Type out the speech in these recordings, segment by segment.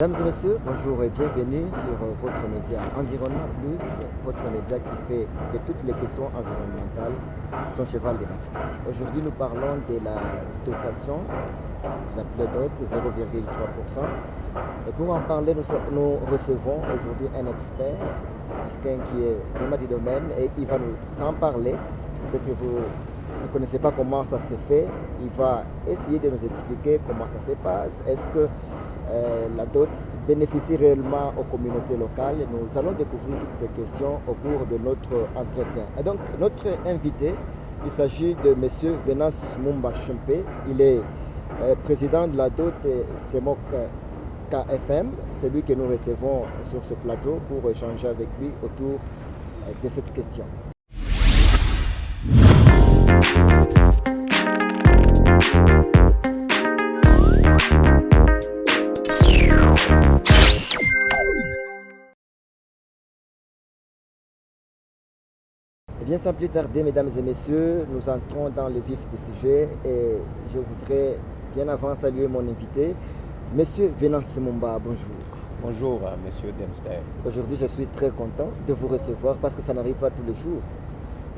Mesdames et messieurs, bonjour et bienvenue sur votre média Environnement Plus, votre média qui fait de toutes les questions environnementales son cheval de bataille. Aujourd'hui, nous parlons de la dotation, j'appelle DOT 0,3%. Et pour en parler, nous recevons aujourd'hui un expert, quelqu'un qui est vraiment du domaine, et il va nous en parler. Peut-être que vous ne connaissez pas comment ça se fait. Il va essayer de nous expliquer comment ça se passe. Est-ce que la dot bénéficie réellement aux communautés locales? Nous allons découvrir toutes ces questions au cours de notre entretien. Et donc, notre invité, il s'agit de M. Venance Mumba Chempé. Il est président de la dot CEMOC KFM. C'est lui que nous recevons sur ce plateau pour échanger avec lui autour de cette question. Bien sans plus tarder, mesdames et messieurs, nous entrons dans le vif du sujet et je voudrais bien avant saluer mon invité, Monsieur Venance Mumba, bonjour. Bonjour, Monsieur Dempster. Aujourd'hui, je suis très content de vous recevoir parce que ça n'arrive pas tous les jours.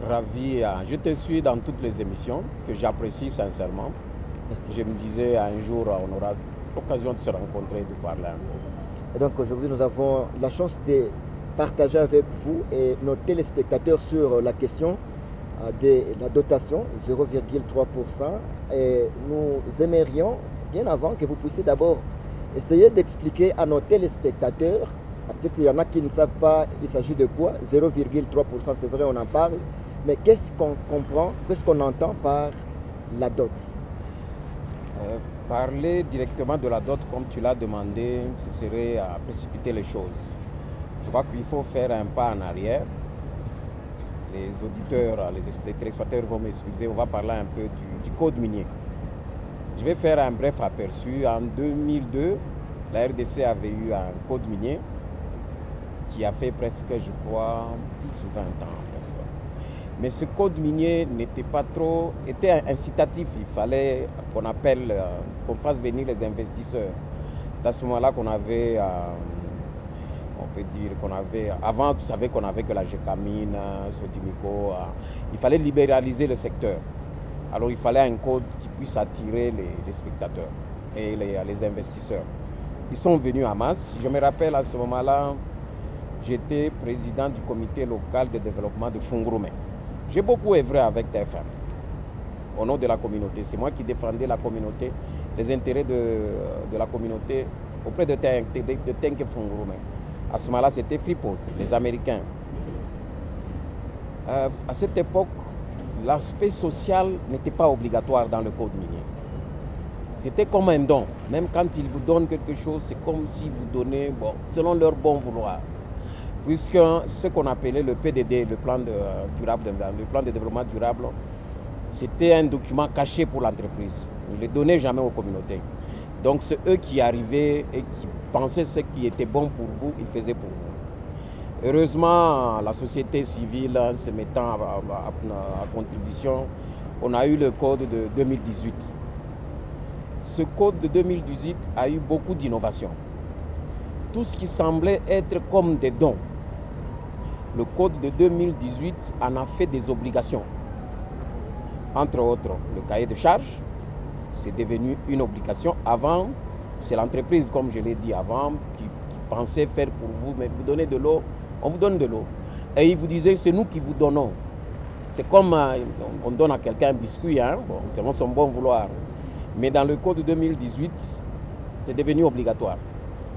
Ravi, je te suis dans toutes les émissions que j'apprécie sincèrement. Merci. Je me disais un jour, on aura l'occasion de se rencontrer, de parler un peu. Et donc aujourd'hui, nous avons la chance de partager avec vous et nos téléspectateurs sur la question de la dotation 0,3%. Et nous aimerions bien avant que vous puissiez d'abord essayer d'expliquer à nos téléspectateurs, peut-être qu'il y en a qui ne savent pas il s'agit de quoi, 0,3%, c'est vrai on en parle, mais qu'est-ce qu'on comprend, qu'est-ce qu'on entend par la dot? Parler directement de la dot comme tu l'as demandé, ce serait à précipiter les choses. Je crois qu'il faut faire un pas en arrière. Les auditeurs, les téléspectateurs vont m'excuser, on va parler un peu du code minier. Je vais faire un bref aperçu. En 2002, la RDC avait eu un code minier qui a fait presque, je crois, 10 ou 20 ans. Presque. Mais ce code minier était incitatif. Il fallait qu'on fasse venir les investisseurs. C'est à ce moment-là qu'on avait... on peut dire qu'on avait, avant, tu savais qu'on avait que la Gécamine, Sodimico, il fallait libéraliser le secteur. Alors il fallait un code qui puisse attirer les spectateurs et les investisseurs. Ils sont venus en masse. Je me rappelle à ce moment-là, j'étais président du comité local de développement de Fungroumé. J'ai beaucoup œuvré avec TFM au nom de la communauté. C'est moi qui défendais la communauté, les intérêts de la communauté auprès de Tenke Fungroumé. À ce moment-là, c'était Freeport, les Américains. À cette époque, l'aspect social n'était pas obligatoire dans le code minier. C'était comme un don. Même quand ils vous donnent quelque chose, c'est comme si vous donnez, selon leur bon vouloir. Puisque ce qu'on appelait le PDD, le plan de développement durable, c'était un document caché pour l'entreprise. On ne le donnait jamais aux communautés. Donc c'est eux qui arrivaient et qui pensaient ce qui était bon pour vous, ils faisaient pour vous. Heureusement, la société civile se mettant à contribution, on a eu le code de 2018. Ce code de 2018 a eu beaucoup d'innovations. Tout ce qui semblait être comme des dons, le code de 2018 en a fait des obligations. Entre autres, le cahier de charges, c'est devenu une obligation. Avant, c'est l'entreprise, comme je l'ai dit avant, qui pensait faire pour vous, mais vous donnez de l'eau, on vous donne de l'eau. Et il vous disait, c'est nous qui vous donnons. C'est comme on donne à quelqu'un un biscuit, selon son bon vouloir. Mais dans le code 2018, c'est devenu obligatoire.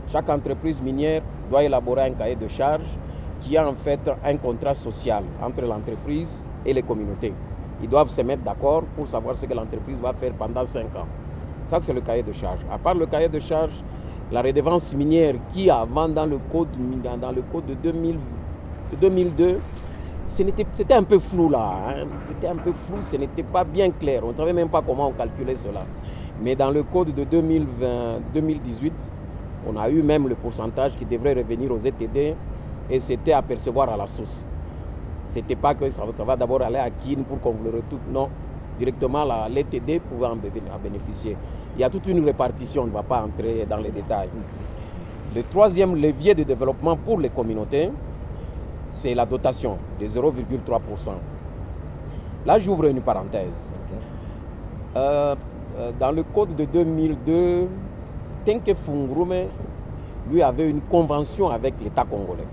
Chaque entreprise minière doit élaborer un cahier de charges qui a en fait un contrat social entre l'entreprise et les communautés. Ils doivent se mettre d'accord pour savoir ce que l'entreprise va faire pendant 5 ans. Ça, c'est le cahier de charge. À part le cahier de charge, la redevance minière qui, avant, dans le code de 2002, c'était un peu flou là. C'était un peu flou, ce n'était pas bien clair. On ne savait même pas comment on calculait cela. Mais dans le code de 2018, on a eu même le pourcentage qui devrait revenir aux ETD et c'était à percevoir à la source. Ce n'était pas que ça va d'abord aller à Kin pour qu'on vous le retrouve. Non, directement l'ETD pouvait en bénéficier. Il y a toute une répartition, on ne va pas entrer dans les détails. Le troisième levier de développement pour les communautés, c'est la dotation de 0,3%. Là, j'ouvre une parenthèse. Dans le code de 2002, Tenke Fungurume, lui, avait une convention avec l'État congolais.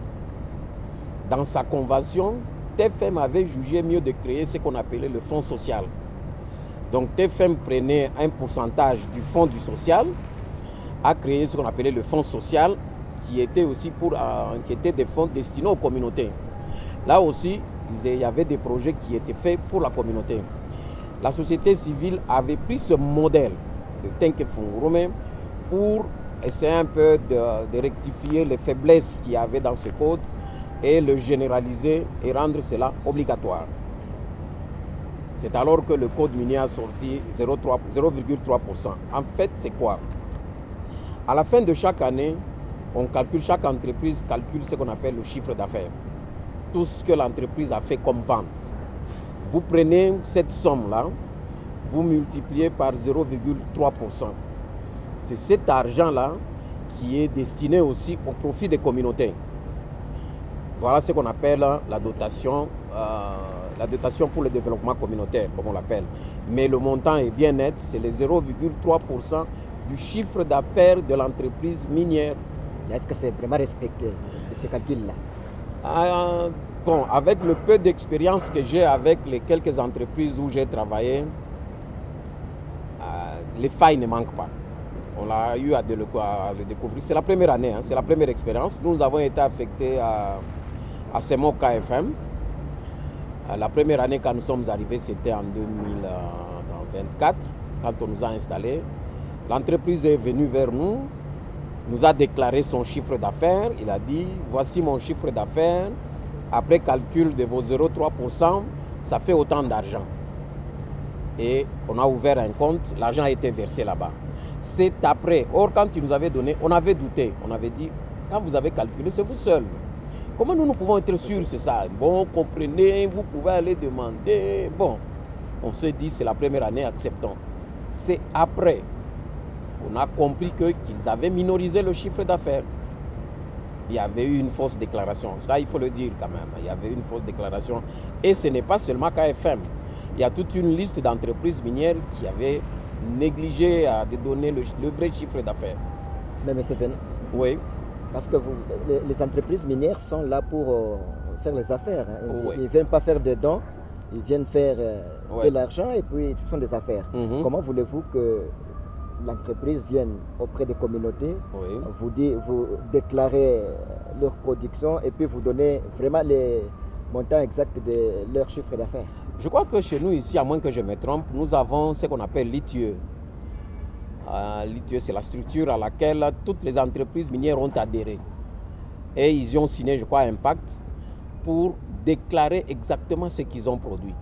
Dans sa convention, TFM avait jugé mieux de créer ce qu'on appelait le fonds social. Donc TFM prenait un pourcentage du fonds du social, a créé ce qu'on appelait le fonds social, qui était aussi qui était des fonds destinés aux communautés. Là aussi, il y avait des projets qui étaient faits pour la communauté. La société civile avait pris ce modèle de Tenke Fungurume pour essayer un peu de rectifier les faiblesses qu'il y avait dans ce code et le généraliser et rendre cela obligatoire. C'est alors que le code minier a sorti 0,3%. En fait, c'est quoi? À la fin de chaque année, chaque entreprise calcule ce qu'on appelle le chiffre d'affaires. Tout ce que l'entreprise a fait comme vente. Vous prenez cette somme-là, vous multipliez par 0,3%. C'est cet argent-là qui est destiné aussi au profit des communautés. Voilà ce qu'on appelle la dotation pour le développement communautaire, comme on l'appelle. Mais le montant est bien net, c'est les 0,3% du chiffre d'affaires de l'entreprise minière. Est-ce que c'est vraiment respecté, ce calcul-là? Bon, avec le peu d'expérience que j'ai avec les quelques entreprises où j'ai travaillé, les failles ne manquent pas. On a eu à le découvrir. C'est la première année, c'est la première expérience. Nous avons été affectés à CEMOC KFM. La première année quand nous sommes arrivés, c'était en 2024, quand on nous a installés. L'entreprise est venue vers nous, nous a déclaré son chiffre d'affaires. Il a dit, voici mon chiffre d'affaires. Après calcul de vos 0,3%, ça fait autant d'argent. Et on a ouvert un compte, l'argent a été versé là-bas. C'est après. Or, quand il nous avait donné, on avait douté. On avait dit, quand vous avez calculé, c'est vous seul. Comment nous pouvons être sûrs, c'est ça? Bon, comprenez, vous pouvez aller demander. Bon, on s'est dit, c'est la première année, acceptons. C'est après. On a compris qu'ils avaient minorisé le chiffre d'affaires. Il y avait eu une fausse déclaration. Ça, il faut le dire quand même. Il y avait une fausse déclaration. Et ce n'est pas seulement KFM. Il y a toute une liste d'entreprises minières qui avaient négligé de donner le vrai chiffre d'affaires. Mais M. Ben, oui. Parce que les entreprises minières sont là pour faire les affaires. Oui. Ils ne viennent pas faire des dons, ils viennent faire de l'argent et puis ce sont des affaires. Comment voulez-vous que l'entreprise vienne auprès des communautés, vous déclarez leur production et puis vous donnez vraiment les montants exacts de leur chiffre d'affaires? Je crois que chez nous ici, à moins que je me trompe, nous avons ce qu'on appelle l'ITIE. L'ITIE, c'est la structure à laquelle toutes les entreprises minières ont adhéré. Et ils y ont signé, je crois, un pacte pour déclarer exactement ce qu'ils ont produit.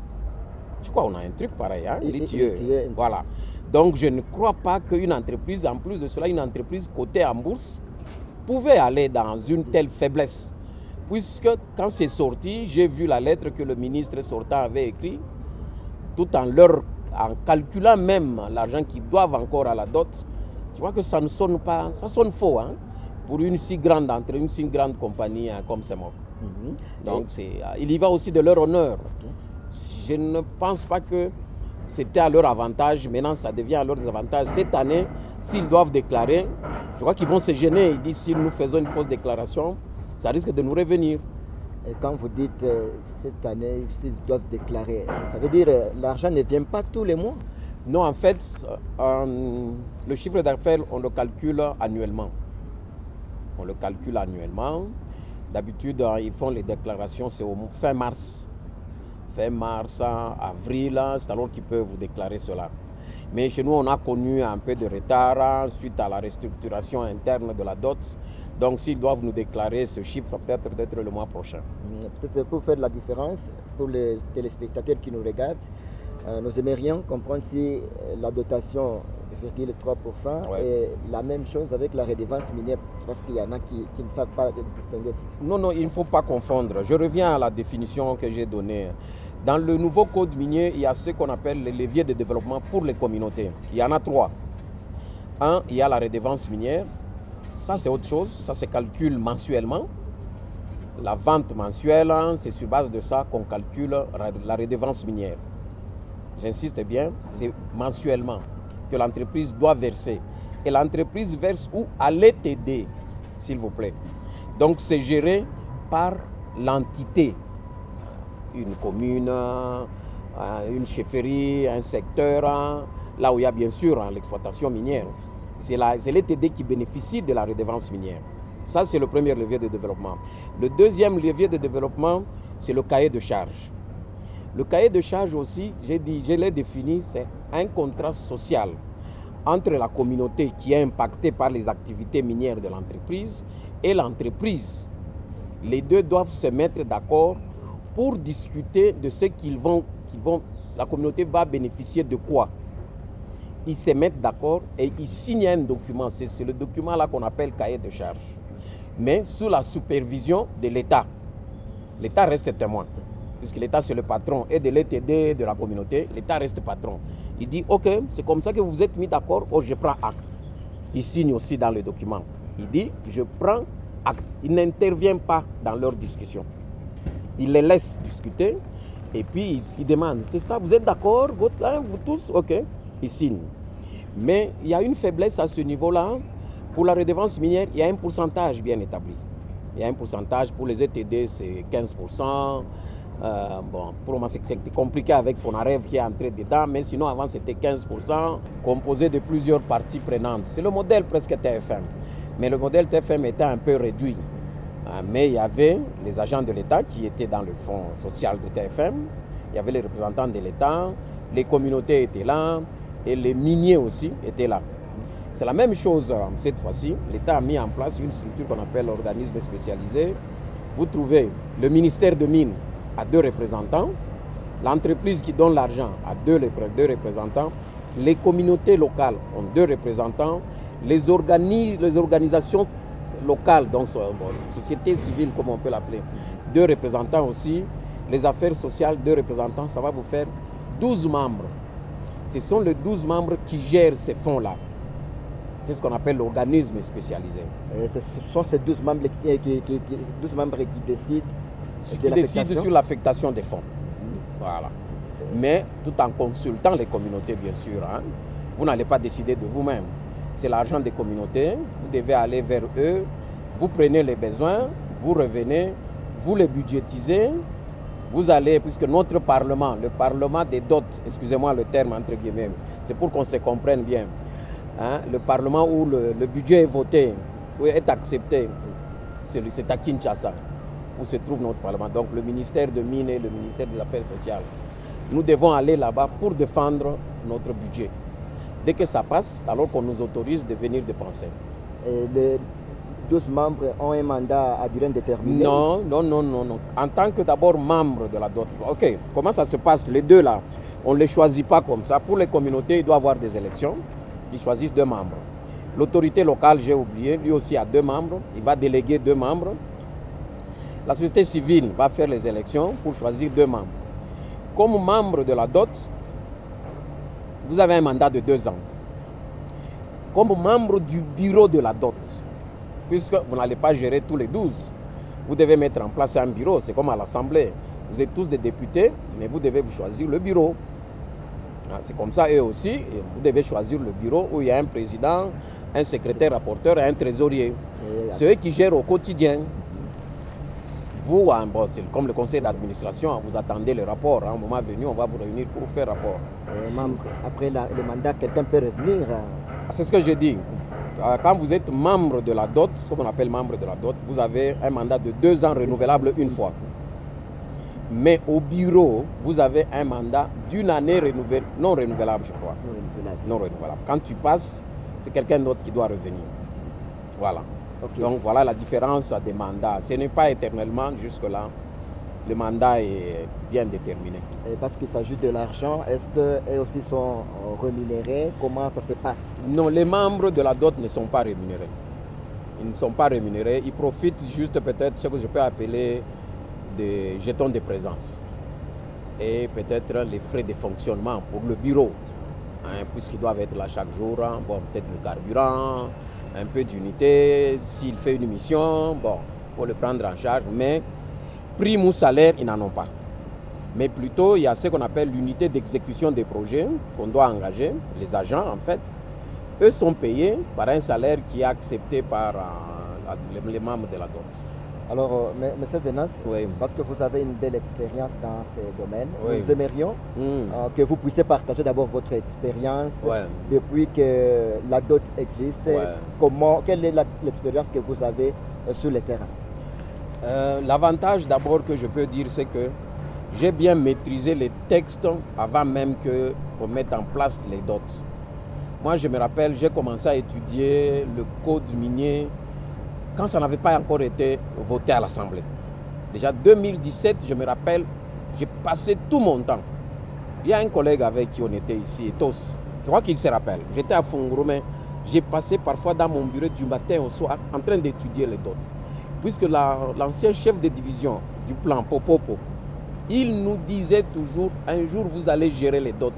Je crois qu'on a un truc pareil, l'ITIE. Voilà. Donc je ne crois pas qu'une entreprise, en plus de cela, une entreprise cotée en bourse, pouvait aller dans une telle faiblesse. Puisque quand c'est sorti, j'ai vu la lettre que le ministre sortant avait écrite, tout en calculant même l'argent qu'ils doivent encore à la dot. Tu vois que ça ne sonne pas, ça sonne faux, pour une si grande compagnie comme CEMOC. Donc il y va aussi de leur honneur. Je ne pense pas que c'était à leur avantage, maintenant ça devient à leur désavantage. Cette année, s'ils doivent déclarer, je crois qu'ils vont se gêner. Ils disent, si nous faisons une fausse déclaration, ça risque de nous revenir. Et quand vous dites cette année, s'ils doivent déclarer, ça veut dire l'argent ne vient pas tous les mois? Non, en fait, le chiffre d'affaires, on le calcule annuellement. On le calcule annuellement. D'habitude, ils font les déclarations, c'est au fin mars. Fin mars, avril, c'est alors qu'ils peuvent vous déclarer cela. Mais chez nous, on a connu un peu de retard suite à la restructuration interne de la dot. Donc, s'ils doivent nous déclarer ce chiffre, ça peut être peut-être le mois prochain. Peut-être pour faire la différence, pour les téléspectateurs qui nous regardent, nous aimerions comprendre si la dotation 0,3% est la même chose avec la redevance minière, parce qu'il y en a qui ne savent pas distinguer. Non, il ne faut pas confondre. Je reviens à la définition que j'ai donnée. Dans le nouveau code minier, il y a ce qu'on appelle les leviers de développement pour les communautés. Il y en a 3. Un, il y a la redevance minière. ça c'est autre chose, ça se calcule mensuellement. La vente mensuelle, c'est sur base de ça qu'on calcule la redevance minière. J'insiste bien, c'est mensuellement que l'entreprise doit verser. Et l'entreprise verse où? À l'ETD, s'il vous plaît. Donc c'est géré par l'entité. Une commune, une chefferie, un secteur, là où il y a bien sûr l'exploitation minière. C'est l'ETD qui bénéficie de la redevance minière. Ça, c'est le premier levier de développement. Le deuxième levier de développement, c'est le cahier de charges. Le cahier de charges aussi, je l'ai défini, c'est un contrat social entre la communauté qui est impactée par les activités minières de l'entreprise et l'entreprise. Les deux doivent se mettre d'accord pour discuter de ce la communauté va bénéficier de quoi. Ils se mettent d'accord et ils signent un document. C'est le document-là qu'on appelle cahier de charges. Mais sous la supervision de l'État. L'État reste témoin. Puisque l'État, c'est le patron et de l'ETD, de la communauté, l'État reste patron. Il dit, OK, c'est comme ça que vous vous êtes mis d'accord, oh, je prends acte. Il signe aussi dans le document. Il dit, je prends acte. Il n'intervient pas dans leur discussion. Il les laisse discuter et puis il demande, c'est ça, vous êtes d'accord, vous tous, OK, il signe. Mais il y a une faiblesse à ce niveau-là. Pour la redevance minière, il y a un pourcentage bien établi. Il y a un pourcentage, pour les ETD, c'est 15%. Pour moi, c'est compliqué avec Fonarev qui est entré dedans, mais sinon, avant, c'était 15%, composé de plusieurs parties prenantes. C'est le modèle presque TFM. Mais le modèle TFM était un peu réduit. Mais il y avait les agents de l'État qui étaient dans le fonds social de TFM. Il y avait les représentants de l'État, les communautés étaient là, et les miniers aussi étaient là. C'est la même chose cette fois-ci. L'État a mis en place une structure qu'on appelle l'organisme spécialisé. Vous trouvez le ministère de Mines a 2 représentants, l'entreprise qui donne l'argent a 2 représentants, les communautés locales ont 2 représentants, les organisations locales, donc société civile comme on peut l'appeler, 2 représentants aussi, les affaires sociales, 2 représentants, ça va vous faire 12 membres. Ce sont les 12 membres qui gèrent ces fonds-là. C'est ce qu'on appelle l'organisme spécialisé. Ce sont ces 12 membres qui décident sur l'affectation des fonds. Voilà. Mais tout en consultant les communautés, bien sûr. Vous n'allez pas décider de vous-même. C'est l'argent des communautés. Vous devez aller vers eux. Vous prenez les besoins, vous revenez, vous les budgétisez. Vous allez, puisque notre Parlement, le Parlement des dots, excusez-moi le terme entre guillemets, c'est pour qu'on se comprenne bien. Le Parlement où le budget est voté, où est accepté, c'est à Kinshasa, où se trouve notre Parlement. Donc le ministère de Mines et le ministère des Affaires sociales. Nous devons aller là-bas pour défendre notre budget. Dès que ça passe, alors qu'on nous autorise de venir dépenser. Et les 12 membres ont un mandat à durée indéterminée? Non. En tant que d'abord membre de la DOT. OK, comment ça se passe? Les 2 là, on ne les choisit pas comme ça. Pour les communautés, il doit y avoir des élections. Ils choisissent 2 membres. L'autorité locale, j'ai oublié, lui aussi a 2 membres. Il va déléguer 2 membres. La société civile va faire les élections pour choisir 2 membres. Comme membre de la DOT, vous avez un mandat de 2 ans. Comme membre du bureau de la DOT, puisque vous n'allez pas gérer tous les 12, vous devez mettre en place un bureau. C'est comme à l'Assemblée. Vous êtes tous des députés, mais vous devez vous choisir le bureau. C'est comme ça, eux aussi, vous devez choisir le bureau où il y a un président, un secrétaire rapporteur et un trésorier. C'est eux qui gèrent au quotidien. Vous, c'est comme le conseil d'administration, vous attendez le rapport. À un moment venu, on va vous réunir pour faire rapport. Après le mandat, quelqu'un peut revenir? C'est ce que j'ai dit. Quand vous êtes membre de la DOT, ce qu'on appelle membre de la DOT, vous avez un mandat de 2 ans renouvelable une fois. Mais au bureau, vous avez un mandat d'1 année non renouvelable, je crois. Non renouvelable. Quand tu passes, c'est quelqu'un d'autre qui doit revenir. Voilà. Okay. Donc voilà la différence des mandats. Ce n'est pas éternellement jusque-là. Le mandat est bien déterminé. Et parce qu'il s'agit de l'argent, est-ce qu'eux aussi sont rémunérés? Comment ça se passe? Non, les membres de la DOT ne sont pas rémunérés. Ils ne sont pas rémunérés. Ils profitent juste peut-être ce que je peux appeler des jetons de présence et peut-être les frais de fonctionnement pour le bureau, puisqu'ils doivent être là chaque jour, peut-être le carburant, un peu d'unité. S'il fait une mission, bon, il faut le prendre en charge. Mais prime ou salaire, ils n'en ont pas. Mais plutôt, il y a ce qu'on appelle l'unité d'exécution des projets qu'on doit engager, les agents en fait. Eux sont payés par un salaire qui est accepté par les membres de la DOT. Alors, M. Venas, Oui. parce que vous avez une belle expérience dans ces domaines, Oui. nous aimerions que vous puissiez partager d'abord votre expérience depuis que la DOT existe. Quelle est l'expérience que vous avez sur le terrain? L'avantage d'abord que je peux dire, c'est que j'ai bien maîtrisé les textes avant même qu'on mette en place les DOT. Moi, je me rappelle, j'ai commencé à étudier le code minier quand ça n'avait pas encore été voté à l'Assemblée. Déjà 2017, je me rappelle, j'ai passé tout mon temps. Il y a un collègue avec qui on était ici, Ethos. Je crois qu'il se rappelle. J'étais à Fongoro, mais j'ai passé parfois dans mon bureau du matin au soir en train d'étudier les DOT. Puisque l'ancien chef de division du plan, Popopo, il nous disait toujours, un jour vous allez gérer les DOT.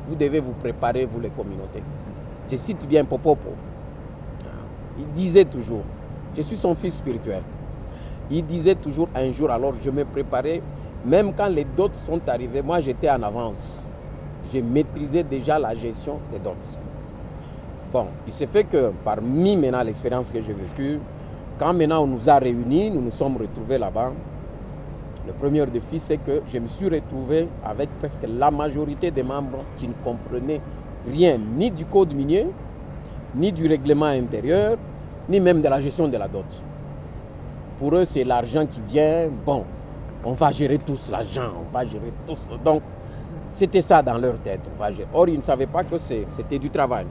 Vous devez vous préparer, vous les communautés. Je cite bien Popopo. Il disait toujours, je suis son fils spirituel. Il disait toujours un jour, alors je me préparais, même quand les DOT sont arrivés, moi j'étais en avance. J'ai maîtrisé déjà la gestion des DOT. Bon, il s'est fait que parmi maintenant l'expérience que j'ai vécue, quand maintenant on nous a réunis, nous nous sommes retrouvés là-bas, le premier défi, c'est que je me suis retrouvé avec presque la majorité des membres qui ne comprenaient rien, ni du code minier, ni du règlement intérieur, ni même de la gestion de la dot. Pour eux, c'est l'argent qui vient. Bon, on va gérer tous l'argent, on va gérer tous. Donc, c'était ça dans leur tête. On va gérer. Or, ils ne savaient pas que c'était du travail.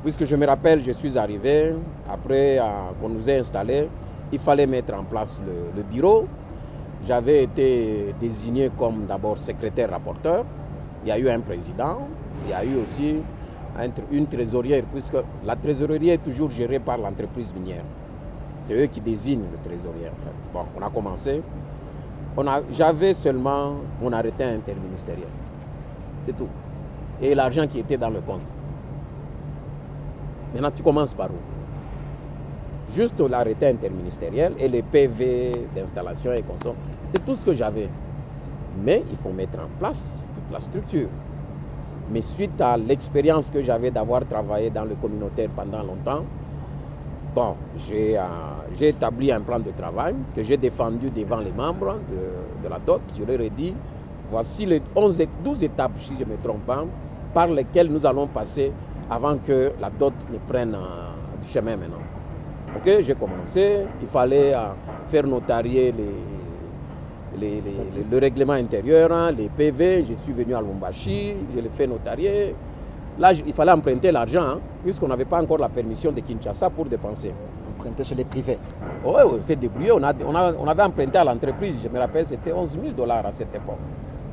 Puisque je me rappelle, je suis arrivé, après qu'on nous ait installés, il fallait mettre en place le bureau. J'avais été désigné comme d'abord secrétaire rapporteur. Il y a eu un président, il y a eu aussi une trésorière, puisque la trésorerie est toujours gérée par l'entreprise minière. C'est eux qui désignent le trésorier en fait. Bon, on a commencé. J'avais seulement mon arrêté interministériel. C'est tout. Et l'argent qui était dans le compte. Maintenant, tu commences par où? Juste l'arrêté interministériel et les PV d'installation et consommation. C'est tout ce que j'avais. Mais il faut mettre en place toute la structure. Mais suite à l'expérience que j'avais d'avoir travaillé dans le communautaire pendant longtemps, bon, j'ai établi un plan de travail que j'ai défendu devant les membres de la DOT. Je leur ai dit, voici les 12 étapes, si je ne me trompe pas, par lesquelles nous allons passer avant que la DOT ne prenne du chemin maintenant. Ok, j'ai commencé, il fallait faire notarier le règlement intérieur, les PV, je suis venu à Lubumbashi, je l'ai fait notarier. Là, il fallait emprunter l'argent, puisqu'on n'avait pas encore la permission de Kinshasa pour dépenser. Emprunter chez les privés? Oui, on s'est débrouillé, on avait emprunté à l'entreprise, je me rappelle, c'était 11 000 $ à cette époque.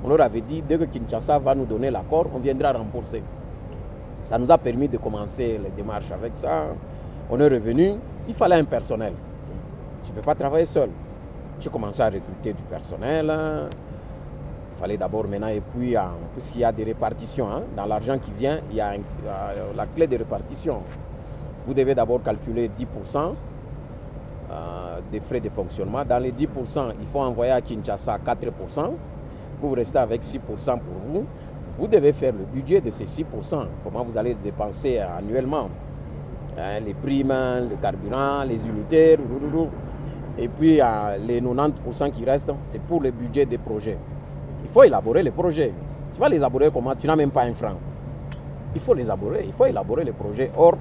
On leur avait dit, dès que Kinshasa va nous donner l'accord, on viendra rembourser. Ça nous a permis de commencer les démarches avec ça. On est revenu, il fallait un personnel. Je ne peux pas travailler seul. J'ai commencé à recruter du personnel. Il fallait d'abord maintenant, et puis, puisqu'il y a des répartitions, dans l'argent qui vient, il y a la clé de répartition. Vous devez d'abord calculer 10% des frais de fonctionnement. Dans les 10%, il faut envoyer à Kinshasa 4%. Vous restez avec 6% pour vous. Vous devez faire le budget de ces 6%. Comment vous allez dépenser annuellement? Les primes, le carburant, les unitaires, et puis les 90% qui restent, c'est pour le budget des projets. Il faut élaborer les projets. Tu vas les élaborer comment? Tu n'as même pas un franc. Il faut les élaborer, il faut élaborer les projets. Or,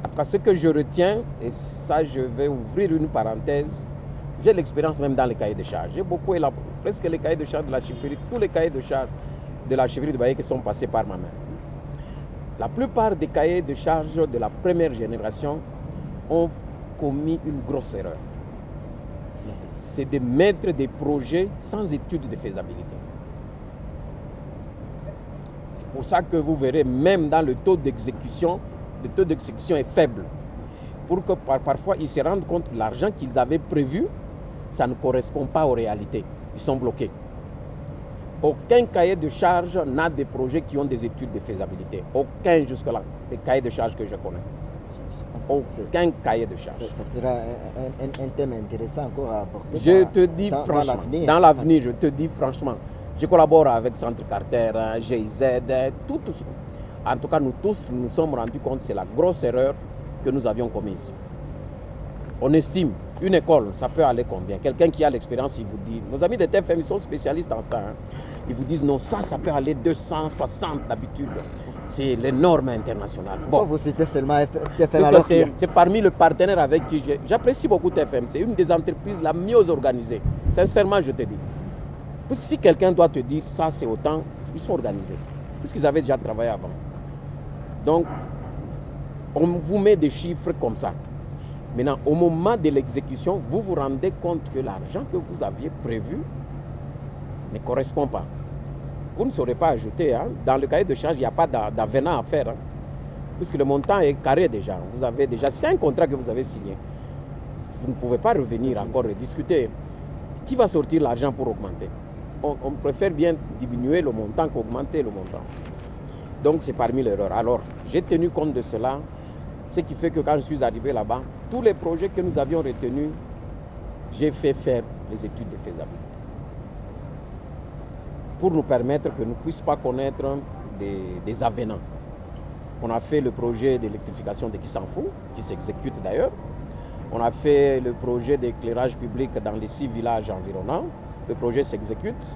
en tout cas, ce que je retiens, et ça je vais ouvrir une parenthèse, j'ai l'expérience même dans les cahiers de charges. J'ai beaucoup élaboré, presque les cahiers de charges de la chefferie, tous les cahiers de charges de la chefferie de Baye qui sont passés par ma main. La plupart des cahiers de charges de la première génération ont commis une grosse erreur. C'est de mettre des projets sans étude de faisabilité. C'est pour ça que vous verrez, même dans le taux d'exécution est faible. Pour que parfois ils se rendent compte que l'argent qu'ils avaient prévu, ça ne correspond pas aux réalités. Ils sont bloqués. Aucun cahier de charge n'a des projets qui ont des études de faisabilité. Aucun jusque-là, des cahiers de charge que je connais. aucun cahier de charge. Ça sera un thème intéressant encore à aborder. Je te dis franchement, dans l'avenir, je te dis franchement, je collabore avec Centre Carter, GIZ, tout. En tout cas, nous tous nous sommes rendus compte que c'est la grosse erreur que nous avions commise. On estime, une école, ça peut aller combien? Quelqu'un qui a l'expérience, il vous dit, nos amis de TFM, ils sont spécialistes dans ça. Ils vous disent, non, ça peut aller 260 d'habitude. C'est les normes internationales. Bon, vous citez seulement TFM. C'est parmi les partenaires avec qui j'apprécie beaucoup TFM. C'est une des entreprises la mieux organisée. Sincèrement, je te dis. Si quelqu'un doit te dire ça, c'est autant, ils sont organisés. Puisqu'ils avaient déjà travaillé avant. Donc, on vous met des chiffres comme ça. Maintenant, au moment de l'exécution, vous vous rendez compte que l'argent que vous aviez prévu ne correspond pas. Vous ne saurez pas ajouter. Hein. Dans le cahier de charge, il n'y a pas d'avenant à faire. Hein, puisque le montant est carré déjà. Vous avez déjà, c'est un contrat que vous avez signé. Vous ne pouvez pas revenir encore et discuter. Qui va sortir l'argent pour augmenter? On préfère bien diminuer le montant qu'augmenter le montant. Donc c'est parmi l'erreur. Alors, j'ai tenu compte de cela, ce qui fait que quand je suis arrivé là-bas, tous les projets que nous avions retenus, j'ai fait faire les études de faisabilité. Pour nous permettre que nous ne puissions pas connaître des avenants. On a fait le projet d'électrification de Kissanfou, qui s'exécute d'ailleurs. On a fait le projet d'éclairage public dans les 6 villages environnants. Le projet s'exécute.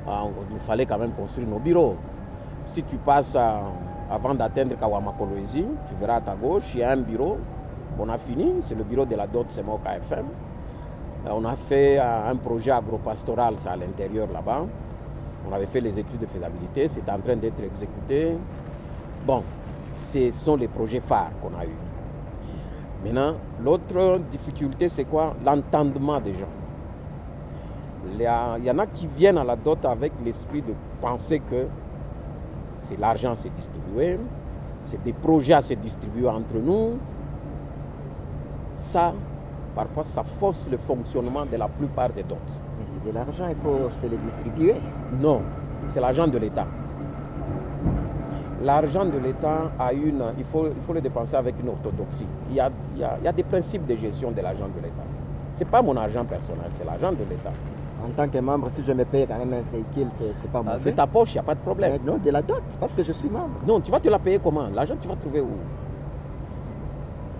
Il fallait quand même construire nos bureaux. Si tu passes avant d'atteindre Kawamakoloezi, tu verras à ta gauche, il y a un bureau. On a fini, c'est le bureau de la DOT SEMO KFM. On a fait un projet agropastoral, c'est à l'intérieur là-bas. On avait fait les études de faisabilité, c'est en train d'être exécuté. Bon, ce sont les projets phares qu'on a eus. Maintenant, l'autre difficulté, c'est quoi? L'entendement des gens. Il y en a qui viennent à la DOT avec l'esprit de penser que c'est l'argent à se distribuer, c'est des projets à se distribuer entre nous. Ça, parfois, ça fausse le fonctionnement de la plupart des DOT. Mais c'est de l'argent, il faut se le distribuer. Non, c'est l'argent de l'État. L'argent de l'État il faut le dépenser avec une orthodoxie. Il y a des principes de gestion de l'argent de l'État. Ce n'est pas mon argent personnel, c'est l'argent de l'État. En tant que membre, si je me paye quand même un véhicule, c'est pas mon fait. De ta poche, il n'y a pas de problème. Mais non, de la dot, parce que je suis membre. Non, tu vas te la payer comment? L'argent, tu vas trouver où?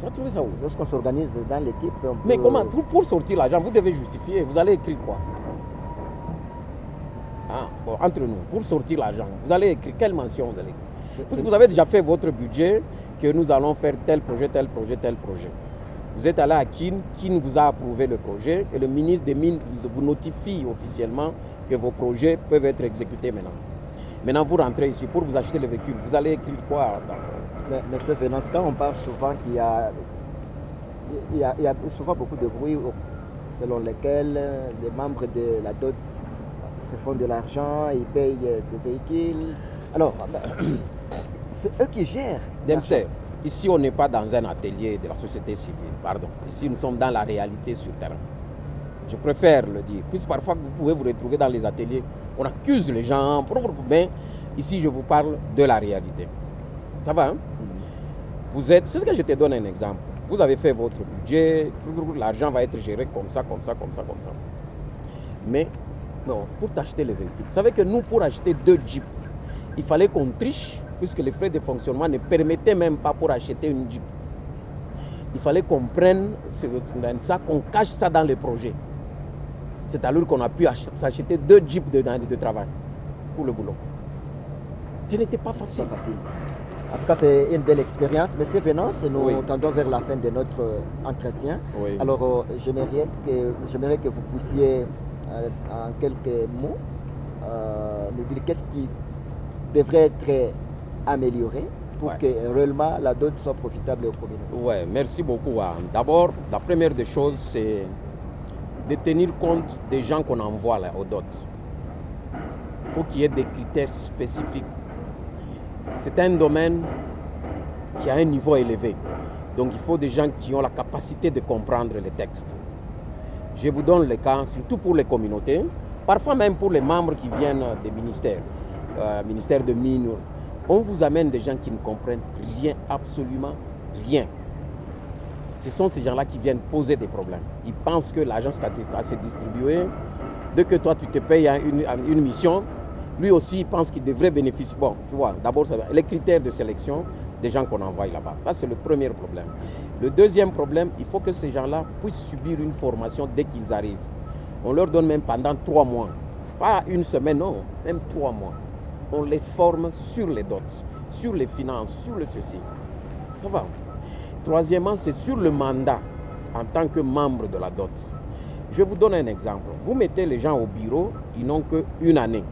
Tu vas trouver ça où? Lorsqu'on s'organise dans l'équipe, on peut... Mais comment? Pour sortir l'argent, vous devez justifier. Vous allez écrire quoi? Bon, entre nous, pour sortir l'argent, vous allez écrire quelle mention vous allez écrire? Parce que vous avez déjà fait votre budget, que nous allons faire tel projet, tel projet, tel projet. Vous êtes allé à Kin vous a approuvé le projet et le ministre des Mines vous notifie officiellement que vos projets peuvent être exécutés maintenant. Maintenant, vous rentrez ici pour vous acheter le véhicule. Vous allez écrire quoi? Mais M. Venance, quand on parle souvent qu'il y a souvent beaucoup de bruit selon lesquels les membres de la DOT se font de l'argent, ils payent des véhicules. Alors, c'est eux qui gèrent. Dempster, ici, on n'est pas dans un atelier de la société civile, pardon. Ici, nous sommes dans la réalité sur terrain. Je préfère le dire. Puisque parfois, vous pouvez vous retrouver dans les ateliers, on accuse les gens, mais ici, je vous parle de la réalité. Ça va, hein? C'est ce que je te donne un exemple. Vous avez fait votre budget, l'argent va être géré comme ça. Mais, non, pour t'acheter le véhicule. Vous savez que nous, pour acheter 2 Jeeps, il fallait qu'on triche, puisque les frais de fonctionnement ne permettaient même pas pour acheter une Jeep. Il fallait qu'on prenne ça, qu'on cache ça dans le projet. C'est alors qu'on a pu s'acheter 2 Jeeps de travail pour le boulot. Ce n'était pas facile. Pas facile. En tout cas, c'est une belle expérience. Monsieur Venance, nous tendons vers la fin de notre entretien. Oui. Alors, j'aimerais que vous puissiez, en quelques mots, nous dire qu'est-ce qui devrait être amélioré pour que réellement la dot soit profitable aux communautés. Oui, merci beaucoup. D'abord, la première des choses, c'est de tenir compte des gens qu'on envoie là, aux DOT. Il faut qu'il y ait des critères spécifiques. C'est un domaine qui a un niveau élevé. Donc il faut des gens qui ont la capacité de comprendre les textes. Je vous donne le cas, surtout pour les communautés, parfois même pour les membres qui viennent des ministères, ministère de Mines. On vous amène des gens qui ne comprennent rien, absolument rien. ce sont ces gens-là qui viennent poser des problèmes. Ils pensent que l'agence va se distribuer. Dès que toi, tu te payes une mission, lui aussi, il pense qu'il devrait bénéficier. Bon, tu vois, d'abord, les critères de sélection des gens qu'on envoie là-bas. Ça, c'est le premier problème. Le deuxième problème, il faut que ces gens-là puissent subir une formation dès qu'ils arrivent. On leur donne même pendant 3 mois. Pas une semaine, non, même 3 mois. On les forme sur les dots, sur les finances, sur le ceci. Ça va. Troisièmement, c'est sur le mandat en tant que membre de la dot. Je vous donne un exemple. Vous mettez les gens au bureau, ils n'ont qu'une année.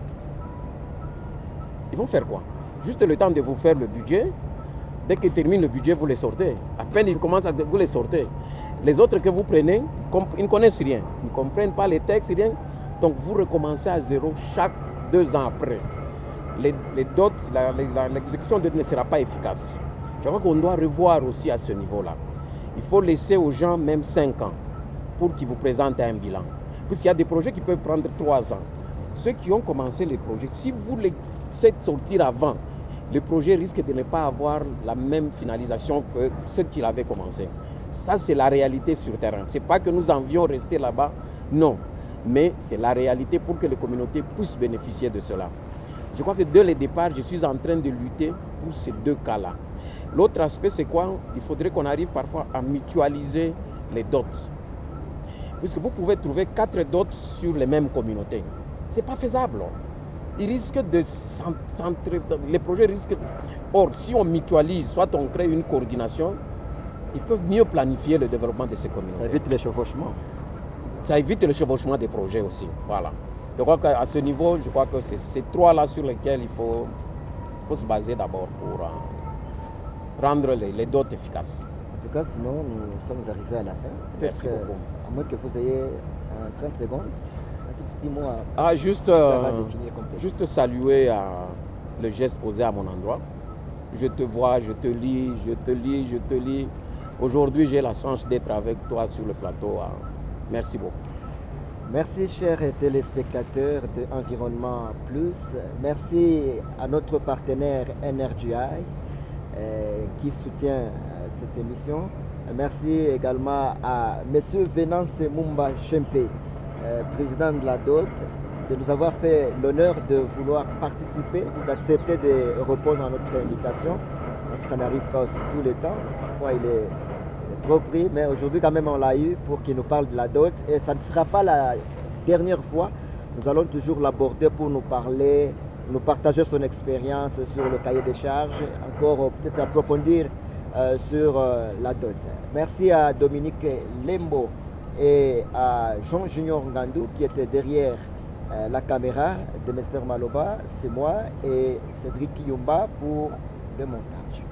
Ils vont faire quoi? Juste le temps de vous faire le budget. Dès qu'ils terminent le budget, vous les sortez. À peine ils commencent vous les sortez. Les autres que vous prenez, ils ne connaissent rien. Ils ne comprennent pas les textes, rien. Donc vous recommencez à zéro chaque 2 ans après. Les dots, l'exécution de ne sera pas efficace. Je crois qu'on doit revoir aussi à ce niveau-là. Il faut laisser aux gens même 5 ans pour qu'ils vous présentent un bilan. Puisqu'il y a des projets qui peuvent prendre 3 ans. Ceux qui ont commencé les projets, si vous les faites sortir avant, le projet risque de ne pas avoir la même finalisation que ceux qui l'avaient commencé. Ça, c'est la réalité sur le terrain. Ce n'est pas que nous envions rester là-bas, non. Mais c'est la réalité pour que les communautés puissent bénéficier de cela. Je crois que dès le départ, je suis en train de lutter pour ces 2 cas-là. L'autre aspect, c'est quoi? Il faudrait qu'on arrive parfois à mutualiser les dots. Puisque vous pouvez trouver 4 dots sur les mêmes communautés. Ce n'est pas faisable. Ils risquent de s'entrer, les projets risquent. Or, si on mutualise, soit on crée une coordination, ils peuvent mieux planifier le développement de ces communautés. Ça évite les chevauchements. Ça évite le chevauchement des projets aussi. Voilà. Je crois qu'à ce niveau, je crois que c'est ces 3-là sur lesquels il faut se baser d'abord pour rendre les dots efficaces. En tout cas, sinon, nous sommes arrivés à la fin. Merci beaucoup. À moins que vous ayez 30 secondes, un tout petit mot à juste saluer le geste posé à mon endroit. Je te vois, je te lis, je te lis, je te lis. Aujourd'hui, j'ai la chance d'être avec toi sur le plateau. Merci beaucoup. Merci, chers téléspectateurs de Environnement Plus. Merci à notre partenaire NRGI qui soutient cette émission. Merci également à M. Venance Mumba Chempe, président de la DOT, de nous avoir fait l'honneur de vouloir participer, d'accepter de répondre à notre invitation. Parce que ça n'arrive pas aussi tout le temps. Parfois, il est trop pris, mais aujourd'hui, quand même, on l'a eu pour qu'il nous parle de la DOT. Et ça ne sera pas la dernière fois. Nous allons toujours l'aborder pour nous parler, nous partager son expérience sur le cahier des charges, encore peut-être approfondir sur la DOT. Merci à Dominique Lembo et à Jean Junior Ngandou qui était derrière la caméra de Mr Maloba. C'est moi et Cédric Kiyumba pour le montage.